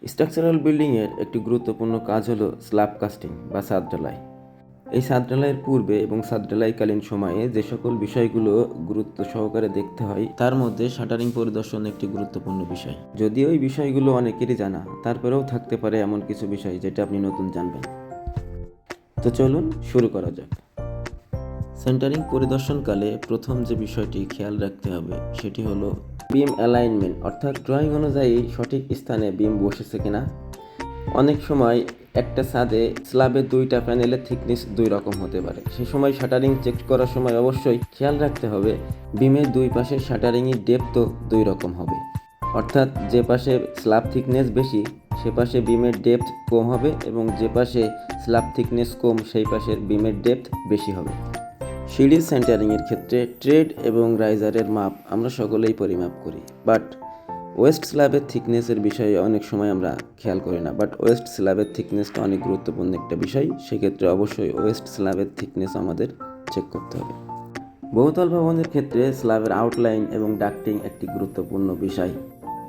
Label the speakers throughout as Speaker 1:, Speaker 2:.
Speaker 1: Structural বিল্ডিংয়ের একটি গুরুত্বপূর্ণ কাজ হলো স্ল্যাব কাস্টিং বা ছাদ ঢালাই। এই ছাদ ঢালাইয়ের পূর্বে এবং ছাদ ঢালাইকালীন সময়ে যে সকল বিষয়গুলো গুরুত্ব সহকারে দেখতে হয় তার মধ্যে শাটারিং পরিদর্শন একটি গুরুত্বপূর্ণ বিষয়। যদিও এই বিষয়গুলো অনেকেরই জানা, তারপরেও থাকতে পারে এমন কিছু বিষয় যেটা আপনি নতুন জানবেন। তো চলুন শুরু করা যাক। সেন্টারিং পরিদর্শনকালে প্রথম যে বিষয়টি খেয়াল রাখতে হবে সেটি হলো বিম অ্যালাইনমেন্ট, অর্থাৎ ড্রয়িং অনুযায়ী সঠিক স্থানে বিম বসেছে কিনা। অনেক সময় একটা ছাদে স্ল্যাবের দুইটা প্যানেলের থিকনেস দুই রকম হতে পারে। সে সময় শাটারিং চেক করার সময় অবশ্যই খেয়াল রাখতে হবে বিমের দুই পাশে শাটারিংয়ের ডেপথও দুই রকম হবে, অর্থাৎ যে পাশে স্ল্যাব থিকনেস বেশি সে পাশে বিমের ডেপথ কম হবে এবং যে পাশে স্ল্যাব থিকনেস কম সেই পাশের বিমের ডেপথ বেশি হবে। সিঁড়ির সেন্টারিংয়ের ক্ষেত্রে ট্রেড এবং রাইজারের মাপ আমরা সকলেই পরিমাপ করি, বাট ওয়েস্ট স্ল্যাবের থিকনেসের বিষয়ে অনেক সময় আমরা খেয়াল করি না। বাট ওয়েস্ট স্ল্যাবের থিকনেসটা অনেক গুরুত্বপূর্ণ একটা বিষয়, সেক্ষেত্রে অবশ্যই ওয়েস্ট স্ল্যাবের থিকনেস আমাদের চেক করতে হবে। বহুতল ভবনের ক্ষেত্রে স্ল্যাবের আউটলাইন এবং ডাক্টিং একটি গুরুত্বপূর্ণ বিষয়।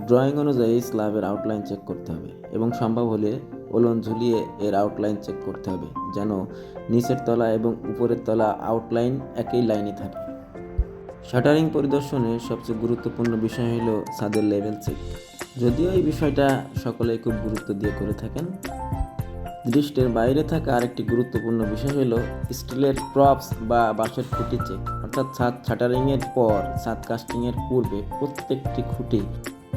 Speaker 1: ড্রয়িং অনুযায়ী স্ল্যাবের আউটলাইন চেক করতে হবে এবং সম্ভব হলে ওলন ঝুলিয়ে এর আউটলাইন চেক করতে হবে যেন নিচের তলা এবং উপরের তলা আউটলাইন একই লাইনে থাকে। শাটারিং পরিদর্শনের সবচেয়ে গুরুত্বপূর্ণ বিষয় হলো ছাদের লেভেল চেক। যদিও এই বিষয়টা সকলেই খুব গুরুত্ব দিয়ে করে থাকেন, দৃষ্টির বাইরে থাকা আরেকটি গুরুত্বপূর্ণ বিষয় হলো স্টিলের প্রপস বা বাঁশের খুঁটি চেক, অর্থাৎ ছাদ শাটারিংয়ের পর ছাদ কাস্টিংয়ের পূর্বে প্রত্যেকটি খুঁটি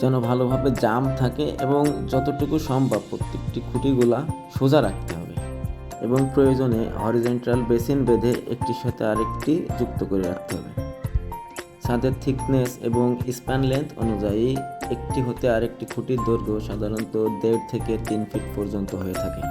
Speaker 1: যেন ভালোভাবে জাম থাকে এবং যতটুকু সম্ভব প্রত্যেকটি খুঁটিগুলা সোজা রাখতে হবে এবং প্রয়োজনে হরিজন্টাল বেসিন বেঁধে একটির সাথে আরেকটি যুক্ত করে রাখতে হবে। ছাদের থিকনেস এবং স্প্যান লেন্থ অনুযায়ী একটি হতে আরেকটি খুঁটির দৈর্ঘ্য সাধারণত 1.5 থেকে 3 ফিট পর্যন্ত হয়ে থাকে।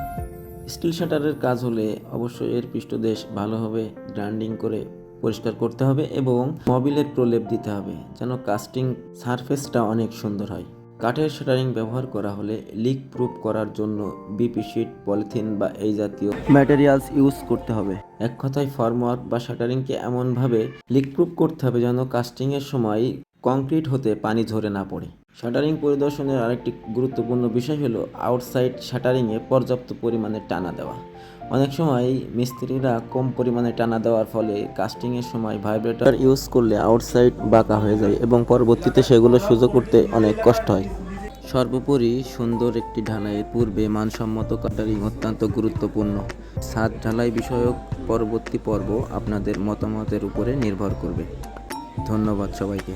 Speaker 1: স্টিল শাটারের কাজ হলে অবশ্যই এর পৃষ্ঠদেশ ভালোভাবে গ্রাইন্ডিং করে পরিষ্কার করতে হবে এবং মবিলের প্রলেপ দিতে হবে যেন কাস্টিং সারফেসটা অনেক সুন্দর হয়। কাঠের শাটারিং ব্যবহার করা হলে লিক প্রুফ করার জন্য বিপি শিট, পলিথিন বা এই জাতীয় ম্যাটেরিয়ালস ইউজ করতে হবে। এক কথায় ফর্মওয়ার্ক বা শাটারিংকে এমনভাবে লিক প্রুফ করতে হবে যেন কাস্টিংয়ের সময় কংক্রিট হতে পানি ঝরে না পড়ে। শাটারিং পরিদর্শনের আরেকটি গুরুত্বপূর্ণ বিষয় হলো আউটসাইড শাটারিংয়ে পর্যাপ্ত পরিমাণে টানা দেওয়া। অনেক সময় মিস্ত্রিরা কম পরিমাণে টানা দেওয়ার ফলে কাস্টিংয়ের সময় ভাইব্রেটর ইউজ করলে আউটসাইড বাঁকা হয়ে যায় এবং পরবর্তীতে সেগুলো সোজা করতে অনেক কষ্ট হয়। সর্বোপরি সুন্দর একটি ঢালাইয়ের পূর্বে মানসম্মত কাটারিং অত্যন্ত গুরুত্বপূর্ণ। ছাদ ঢালাই বিষয়ক পরবর্তী পর্ব আপনাদের মতামতের উপরে নির্ভর করবে। ধন্যবাদ সবাইকে।